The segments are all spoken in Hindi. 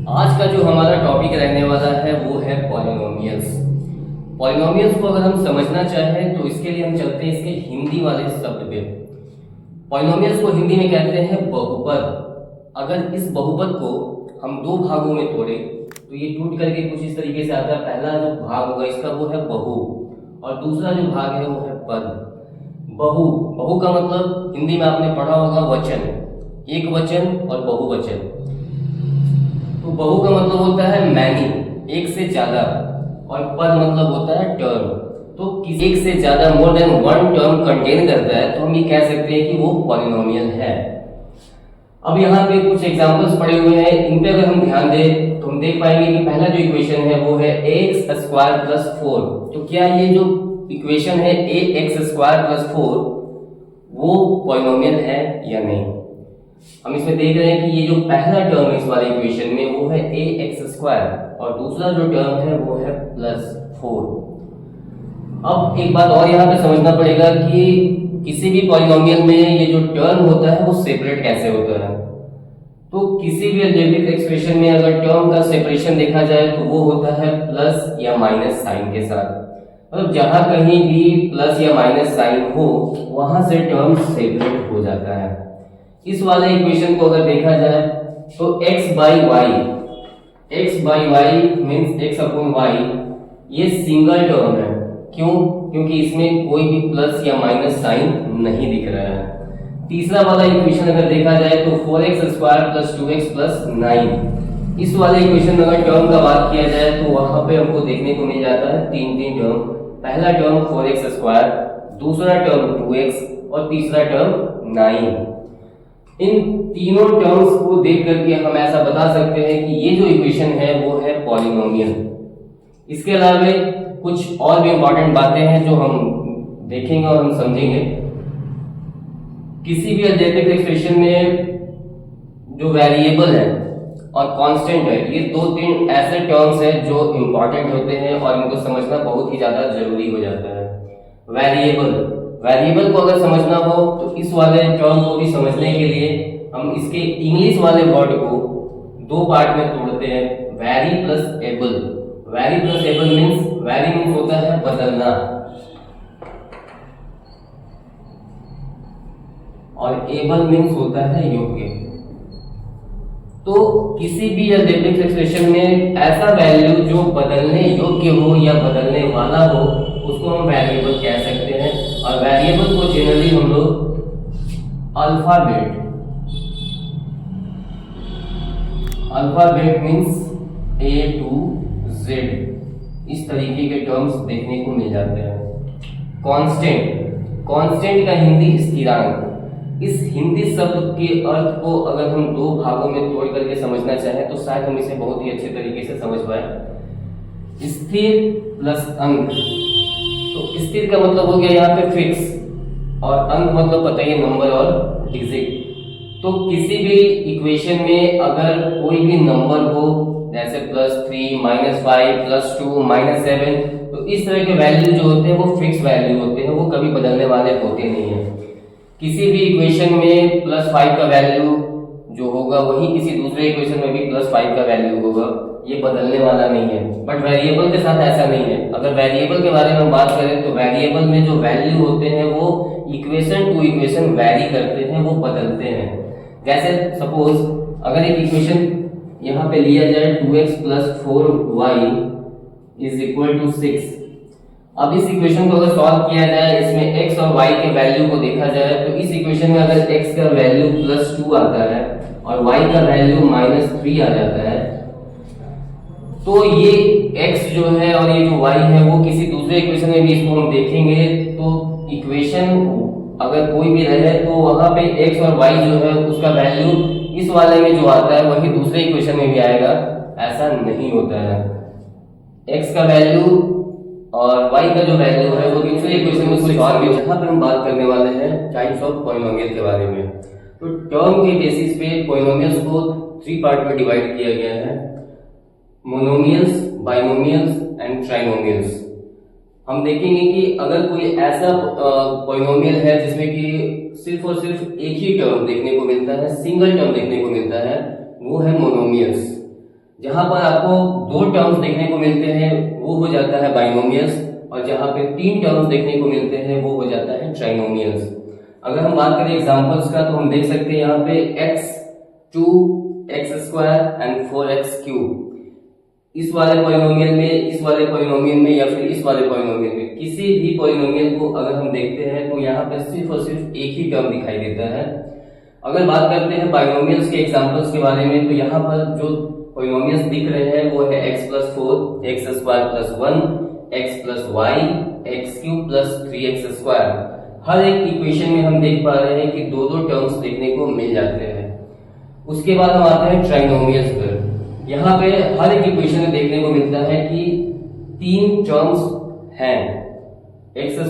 आज का जो हमारा टॉपिक रहने वाला है वो है पॉलिनोमियल्स। पॉलिनोमियल्स को अगर हम समझना चाहें तो इसके लिए हम चलते हैं इसके हिंदी वाले शब्द पे। पॉलिनोमियल्स को हिंदी में कहते हैं बहुपद। अगर इस बहुपद को हम दो भागों में तोड़े तो ये टूट करके कुछ इस तरीके से आता है। पहला जो भाग होगा इसका वो है बहु और दूसरा जो भाग है वो है पद। बहु का मतलब हिंदी में आपने पढ़ा होगा वचन, एक वचन और बहुवचन। तो बहु का मतलब होता है मैनी, एक से ज्यादा, और पद मतलब होता है टर्म। तो किसी एक से ज्यादा more than one term contain करता है तो हम ये कह सकते हैं कि वो पॉलिनोमियल है। अब यहाँ पे कुछ एग्जांपल्स पड़े हुए हैं, इन पे अगर हम ध्यान दें तो हम देख पाएंगे कि पहला जो इक्वेशन है वो है ax स्क्वायर प्लस 4। तो क्या ये जो इक्वेशन है ax स्क्वायर प्लस 4 वो पॉलिनोमियल है या नहीं। हम इसमें देख रहे हैं कि ये जो पहला टर्म है इस वाले इक्वेशन में वो है ax स्क्वायर और दूसरा जो टर्म है वो है प्लस 4। अब एक बात और यहाँ पे समझना पड़ेगा कि किसी भी पॉलिनोमियल में ये जो टर्म होता है वो सेपरेट कैसे होता है। तो किसी भी अलजेब्रिक एक्सप्रेशन में अगर टर्म का सेपरेशन देखा जाए तो वो होता है प्लस या माइनस साइन के साथ। मतलब जहां कहीं भी प्लस या माइनस साइन हो वहां से टर्म सेपरेट हो जाता है। इस वाले इक्वेशन को अगर देखा जाए तो x by Y means x upon Y ये सिंगल टर्म है। क्यों? क्योंकि इसमें कोई भी प्लस या माइनस साइन नहीं दिख रहा है। तीसरा वाला इक्वेशन अगर देखा जाए तो 4x square plus 2x plus 9। इस वाले इक्वेशन में अगर टर्म का बात किया जाए तो वहां पे हमको देखने को मिल जाता है तीन टर्म। पहला टर्म 4x स्क्वायर, दूसरा टर्म 2x और तीसरा टर्म 9। इन तीनों टर्म्स को देख करके हम ऐसा बता सकते हैं कि ये जो इक्वेशन है वो है पॉलिनोमियल। इसके अलावा कुछ और भी इंपॉर्टेंट बातें हैं जो हम देखेंगे और हम समझेंगे। किसी भी अलजेब्रिक एक्सप्रेशन में जो वेरिएबल है और कांस्टेंट है ये दो तीन ऐसे टर्म्स हैं जो इंपॉर्टेंट होते हैं और इनको समझना बहुत ही ज्यादा जरूरी हो जाता है। वेरिएबल को अगर समझना हो तो इस वाले टर्म को भी समझने के लिए हम इसके इंग्लिश वाले वर्ड को दो पार्ट में तोड़ते हैं, very plus able. Very plus able means very means होता है बदलना और एबल मीन्स होता है योग्य। तो किसी भी अलजेब्रिक एक्सप्रेशन में ऐसा वैल्यू जो बदलने योग्य हो या बदलने वाला हो उसको हम वेरिएबल कह सकते हैं। और वेरिएबल को जनरली हम लोग alphabet means A to Z इस तरीके के टर्म्स देखने को मिल जाते हैं। कांस्टेंट का हिंदी स्थिरांक। इस हिंदी शब्द के अर्थ को अगर हम दो भागों में तोड़ करके समझना चाहें तो शायद हम इसे बहुत ही अच्छे तरीके से समझ पाए। स्थिर प्लस अंक। तो स्थिर का मतलब हो गया यहाँ पे फिक्स और अंक मतलब पता ही नंबर और डिजिट। तो किसी भी इक्वेशन में अगर कोई भी नंबर हो जैसे +3, -5, +2, -7 तो इस तरह के वैल्यू जो होते हैं वो फिक्स वैल्यू होते हैं, वो कभी बदलने वाले होते नहीं हैं। किसी भी इक्वेशन में +5 का वैल्यू जो होगा वही किसी दूसरे इक्वेशन में भी +5 का वैल्यू होगा, ये बदलने वाला नहीं है। बट वेरिएबल के साथ ऐसा नहीं है। अगर वेरिएबल के बारे में बात करें तो वेरिएबल में जो वैल्यू होते हैं वो इक्वेशन टू इक्वेशन वैरी करते हैं, वो बदलते हैं। जैसे सपोज अगर एक इक्वेशन यहाँ पे लिया जाए 2x plus 4y is equal to 6। अब इस इक्वेशन को अगर सॉल्व किया जाए, इसमें x और y के वैल्यू को देखा जाए तो इस इक्वेशन में अगर x का वैल्यू +2 आता है और y का वैल्यू -3 आ जाता है तो ये x जो है और ये जो y है वो किसी दूसरे इक्वेशन में भी इसको हम देखेंगे तो इक्वेशन अगर कोई भी रहे तो वहां पे x और y जो है उसका वैल्यू इस वाले में जो आता है वही दूसरे इक्वेशन में भी आएगा, ऐसा नहीं होता है। x का वैल्यू और y का जो वैल्यू है वो दूसरे इक्वेशन में कुछ और भी। यहाँ पर हम बात करने वाले हैं टाइप्स ऑफ पॉलिनोमियल के बारे में। तो टर्म के बेसिस पे पॉलिनोमियल्स को 3 पार्ट में डिवाइड किया गया है, मोनोमियल्स, बाइनोमियल्स एंड ट्राइनोमियल्स। हम देखेंगे कि अगर कोई ऐसा पॉलिनोमियल है जिसमें कि सिर्फ और सिर्फ एक ही टर्म देखने को मिलता है, सिंगल टर्म देखने को मिलता है, वो है मोनोमियल्स। जहां पर आपको दो टर्म्स देखने को मिलते हैं वो हो जाता है बाइनोमियल्स, और जहां पे तीन टर्म्स देखने को मिलते हैं वो हो जाता है ट्राइनोमियल्स। अगर हम बात करें एग्जांपल्स का तो हम देख सकते हैं यहाँ पे x 2x² एंड 4x³ इस वाले पॉलिनोमियल में, इस वाले पॉलिनोमियल में या फिर इस वाले पॉलिनोमियल में किसी भी पॉलिनोमियल को अगर हम देखते हैं तो यहाँ पे सिर्फ और सिर्फ एक ही टर्म दिखाई देता है। अगर बात करते हैं बाइनोमियल्स के एग्जांपल्स के बारे में तो यहाँ पर जो पॉलिनोमियल्स दिख रहे हैं वो है x+4 x² + 1 x+y x³ + 3x²। हर एक इक्वेशन में हम देख पा रहे हैं कि दो दो टर्म्स देखने को मिल जाते हैं। उसके बाद हम आते हैं ट्राइनोमियल्स पर। यहाँ पे हर एक इक्वेशन में देखने को मिलता है कि तीन टर्म्स हैं, x² +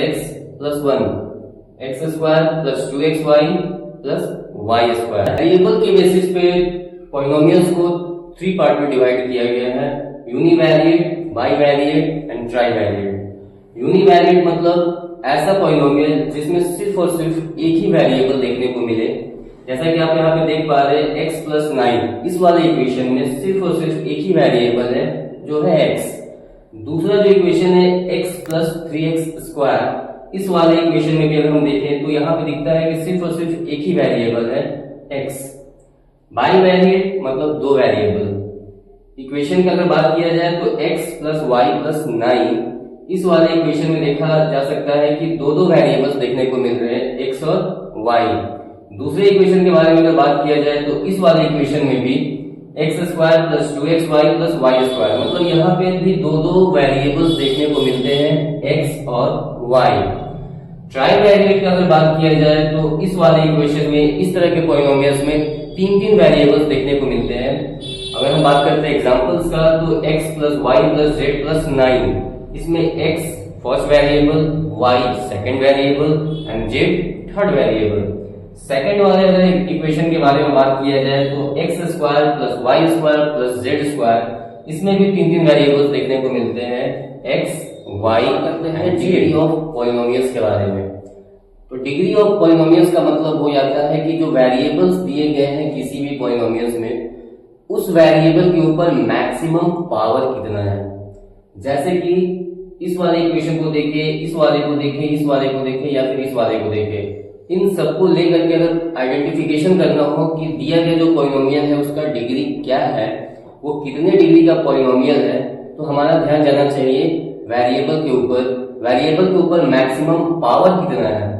x + 1 x² + 2xy + y²। Variable के बेसिस पे पॉलिनोमियल्स को 3 पार्ट में डिवाइड किया गया है, यूनिवेरिएट, बाइवेरिएट एंड ट्राइवेरिएट। यूनिवेरिएट मतलब ऐसा पॉलिनोमियल जिसमें सिर्फ और सिर्फ एक ही वेरिएबल देखने को मिले, जैसा कि आप यहाँ पे देख पा रहे हैं x + 9 इस वाले इक्वेशन में सिर्फ और सिर्फ एक ही वेरिएबल है जो है x। दूसरा जो इक्वेशन है x + 3x² इस वाले इक्वेशन में भी अगर हम देखें तो यहाँ पे दिखता है कि सिर्फ और सिर्फ एक ही वेरिएबल है x। बाइवेरिएट मतलब दो वेरिएबल। इक्वेशन की अगर बात किया जाए तो x + y + 9 इस वाले इक्वेशन में देखा जा सकता है कि दो दो वेरिएबल्स देखने को मिल रहे हैं x और y। दूसरे इक्वेशन के बारे में अगर बात किया जाए तो इस वाले इक्वेशन में भी x² + 2xy + y² मतलब यहाँ पे भी दो दो वेरिएबल्स देखने को मिलते हैं x और y। ट्राइवेरिएट की अगर बात किया जाए तो इस वाले इक्वेशन में इस तरह के पॉलिनोमियल्स में तीन तीन वेरिएबल्स देखने को मिलते हैं। अगर हम बात करते हैं एग्जांपल्स का तो x + y + z + 9 इसमें x first variable, y second variable and z third variable. Second वाले अगर इक्वेशन के बारे में बात किया जाए तो x² + y² + z² इसमें भी तीन तीन वेरिएबल्स देखने को मिलते हैं x y। करते हैं डिग्री ऑफ पॉलिनोमियल्स के बारे में। तो डिग्री ऑफ पॉलिनोमियल्स का मतलब हो जाता है कि जो वेरिएबल्स दिए गए हैं किसी भी पॉलिनोमियल्स में उस वेरिएबल के ऊपर मैक्सिमम पावर कितना है। जैसे कि इस वाले इक्वेशन को देखें, इस वाले को देखें, इस वाले को देखें या फिर इस वाले को देखें, इन सबको लेकर के अगर आइडेंटिफिकेशन करना हो कि दिया गया जो पॉलिनोमियल है उसका डिग्री क्या है, वो कितने डिग्री का पॉलिनोमियल है, तो हमारा ध्यान जाना चाहिए वेरिएबल के ऊपर। वेरिएबल के ऊपर मैक्सिमम पावर कितना है।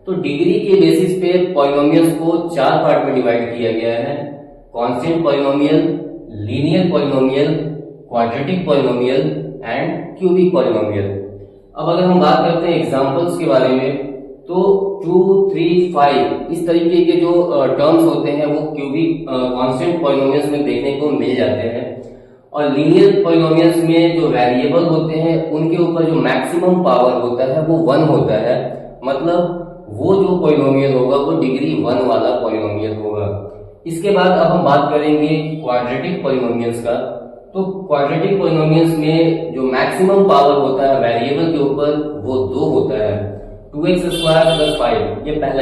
तो डिग्री के बेसिस पे पॉलिनोमियल्स को 4 पार्ट में डिवाइड किया गया है, constant polynomial, linear polynomial, quadratic polynomial and cubic polynomial. अब अगर हम बात करते हैं एग्जांपल्स के बारे में तो 2, 3, 5 इस तरीके के जो टर्म्स होते हैं वो क्यूबिक कांस्टेंट पॉलिनोमियल्स में देखने को मिल जाते हैं। और लीनियर पॉलिनोमियल्स में जो वेरिएबल होते हैं उनके ऊपर जो मैक्सिमम पावर होता है वो 1 होता है, मतलब वो जो पॉलिनोमियल होगा वो डिग्री 1 वाला पॉलिनोमियल होगा। इसके बाद अब हम बात करेंगे क्वाड्रेटिक पॉलिनोमियल्स का। तो क्वाड्रेटिक पॉलिनोमियल्स में जो मैक्सिमम पावर होता है वेरिएबल के ऊपर वो 2 होता है, 2x² + 5। ये पहला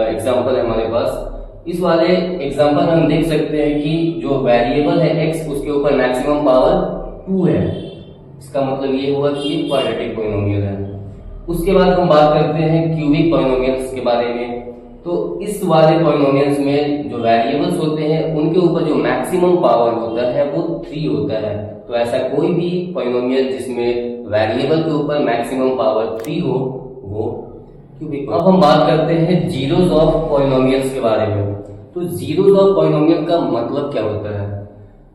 एग्जांपल है हमारे पास। इस वाले एग्जांपल में हम देख सकते हैं कि जो वेरिएबल है x उसके ऊपर मैक्सिमम पावर 2 है। इसका मतलब ये हुआ कि ये क्वाड्रेटिक पॉलिनोमियल है। उसके बाद हम बात करते हैं क्यूबिक पॉलिनोमियल्स के बारे में। तो इस वाले पॉलिनोमियल्स में जो वेरिएबल्स होते हैं उनके ऊपर जो मैक्सिमम पावर होता है वो 3 होता है। तो ऐसा कोई भी पॉलिनोमियल जिसमें वेरिएबल के ऊपर मैक्सिमम पावर 3 हो वो क्यूबिक। अब हम बात करते हैं जीरोस ऑफ पॉलिनोमियल्स के बारे में। तो जीरोस ऑफ पॉलिनोमियल का मतलब क्या होता है।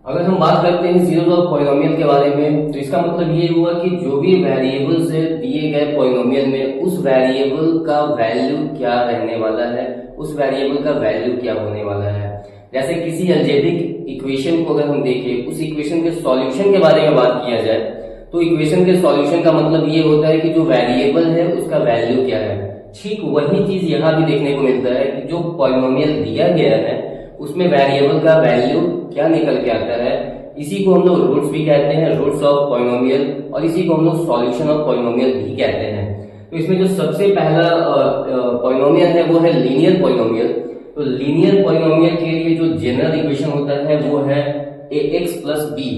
अगर हम बात करते हैं जीरोस ऑफ पॉलिनोमियल के बारे में तो इसका मतलब ये हुआ कि जो भी वेरिएबल से दिए गए पॉलिनोमियल में उस वेरिएबल का वैल्यू क्या रहने वाला है, उस वेरिएबल का वैल्यू क्या होने वाला है। जैसे किसी अलजेब्रिक इक्वेशन को अगर हम देखें, उस इक्वेशन के सॉल्यूशन के बारे में बात किया जाए तो इक्वेशन के सॉल्यूशन का मतलब ये होता है कि जो वेरिएबल है उसका वैल्यू क्या है। ठीक वही चीज यहाँ भी देखने को मिलता है कि जो पॉलिनोमियल दिया गया है उसमें वेरिएबल का वैल्यू क्या निकल के आता है। इसी को हम लोग रूट्स भी कहते हैं, रूट्स ऑफ पॉलिनोमियल, और इसी को हम लोग सॉल्यूशन ऑफ पॉलिनोमियल भी कहते हैं। तो इसमें जो सबसे पहला पॉलिनोमियल है वो है लीनियर पॉलिनोमियल। तो लीनियर पॉलिनोमियल के लिए जो जनरल इक्वेशन होता है वो है ए एक्स प्लस बी।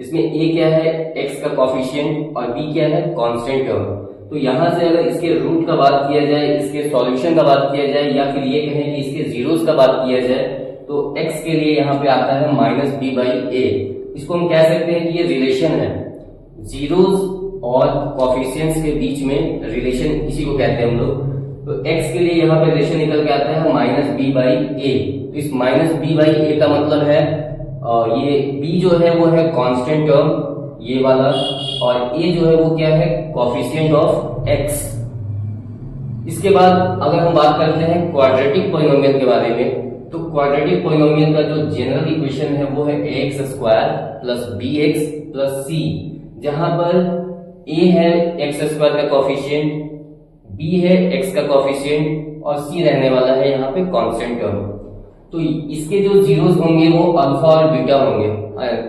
इसमें ए क्या है, एक्स का कॉफिशिएंट, और बी क्या है, कांस्टेंट टर्म। तो यहां से अगर इसके रूट का बात किया जाए, इसके सॉल्यूशन का बात किया जाए, या फिर ये कहें कि इसके जीरोस का बात किया जाए, तो x के लिए यहाँ पे आता है माइनस बी बाई ए। इसको हम कह सकते हैं कि ये रिलेशन है, जीरोस और कॉफिशिएंट्स के बीच में रिलेशन, इसी को कहते हैं हम लोग। तो x के लिए यहाँ पे रिलेशन निकल के आता है माइनस बी बाई ए। तो इस माइनस बी बाई ए का मतलब है ये b जो है वो है कांस्टेंट टर्म, ये वाला, और a जो है वो क्या है, कॉफिशिएंट ऑफ x। इसके बाद अगर हम बात करते हैं क्वाड्रेटिक पॉलिनोमियल के बारे में, तो क्वाड्रेटिक पॉलिनोमियल का जो जनरल इक्वेशन है वो है ax square plus bx plus c, जहां पर a है x स्क्वायर का कॉफिशिएंट, b है x का कॉफिशिएंट, और c रहने वाला है यहाँ पे कांस्टेंट टर्म। तो इसके जो जीरोस होंगे वो अल्फा और बीटा होंगे।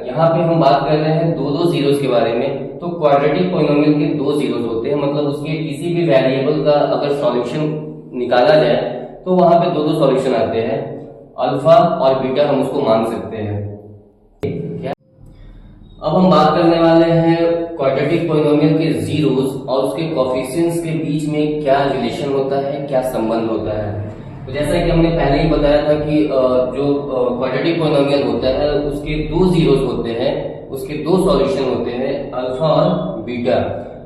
यहाँ पे हम बात कर रहे हैं दो जीरोस के बारे में। तो क्वाड्रेटिक पॉलिनोमियल के दो जीरोस होते हैं, मतलब उसके किसी भी वेरिएबल का अगर सॉल्यूशन निकाला जाए तो वहां पे दो सॉल्यूशन आते हैं, अल्फा और बीटा हम उसको मान सकते हैं। अब हम बात करने वाले हैं क्वाड्रेटिक पॉलिनोमियल के जीरोस और उसके कोएफिशिएंट्स के बीच में क्या रिलेशन होता है, क्या संबंध होता है। तो जैसा कि हमने पहले ही बताया था कि जो क्वाड्रेटिक पॉलिनोमियल होता है उसके दो जीरोस होते हैं, उसके दो सॉल्यूशन होते हैं, अल्फा और बीटा।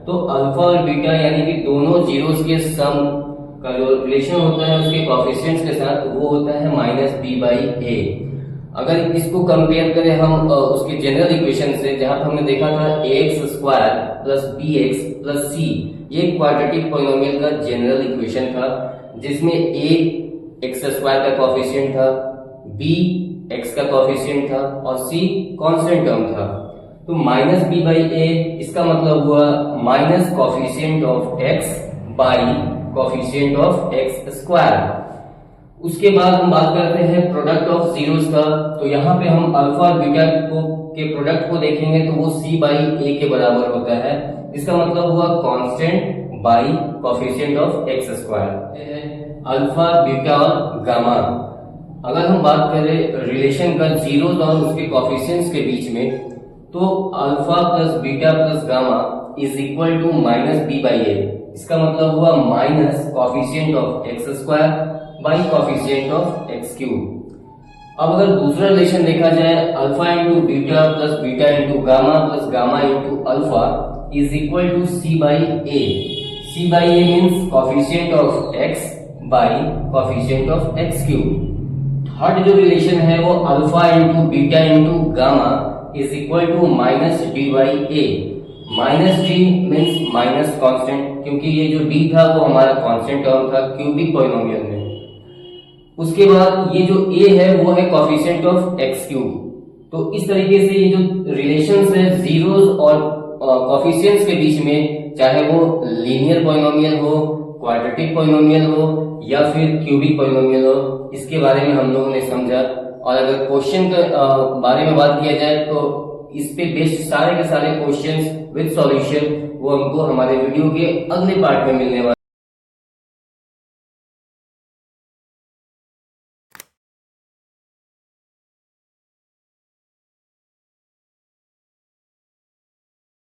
तो अल्फा और बीटा यानी कि दोनों जीरोस के सम का जो रिलेशन होता है उसके कोएफिशिएंट्स के साथ, वो होता है माइनस बी बाई ए। अगर इसको कंपेयर करें हम उसके जनरल इक्वेशन से, जहां पर हमने देखा था X square plus B X plus C, ये क्वाड्रेटिक पॉलिनोमियल का जनरल इक्वेशन था, जिसमें ए एक्स स्क्वायर का कोएफिशिएंट था, बी एक्स का कोएफिशिएंट था, और सी कांस्टेंट टर्म था। तो माइनस बी बाई ए इसका मतलब हुआ minus coefficient of X by coefficient of X square. उसके बाद हम बात करते हैं प्रोडक्ट ऑफ जीरोस का। तो यहाँ पे हम अल्फा और बीटा के प्रोडक्ट को देखेंगे तो वो सी बाई ए के बराबर होता है। इसका मतलब हुआ constant by coefficient of X square. Alpha, beta और गामा, अगर हम बात करें रिलेशन का जीरोस और उसके कोएफिशिएंट्स के बीच में, तो alpha plus beta plus gamma is equal to minus B by A. इसका मतलब हुआ minus coefficient of X square by coefficient of X cube. अब अगर दूसरा रिलेशन देखा जाए, alpha into beta plus beta into gamma plus gamma into alpha is equal to C by A. C by A means coefficient of X by coefficient of X cube. Third जो रिलेशन है वो alpha into beta into gamma is equal to minus D by A. Minus D means minus constant, क्योंकि ये जो डी था वो हमारा कांस्टेंट टर्म था क्यूबिक पॉलिनोमियल में। उसके बाद ये जो a है वो है कोएफिशिएंट ऑफ एक्स क्यूब। तो इस तरीके से ये जो रिलेशंस है जीरोस और कोएफिशिएंट्स के बीच में, चाहे वो लीनियर पॉलिनोमियल हो, क्वाड्रेटिक पॉलिनोमियल हो या फिर क्यूबिक पॉलिनोमियल हो, इसके बारे में हम लोगों ने समझा। और अगर क्वेश्चन के बारे में बात किया जाए तो इस पे बेस्ड सारे के सारे क्वेश्चंस विद सॉल्यूशन वो हमको हमारे वीडियो के अगले पार्ट में मिलने वाले।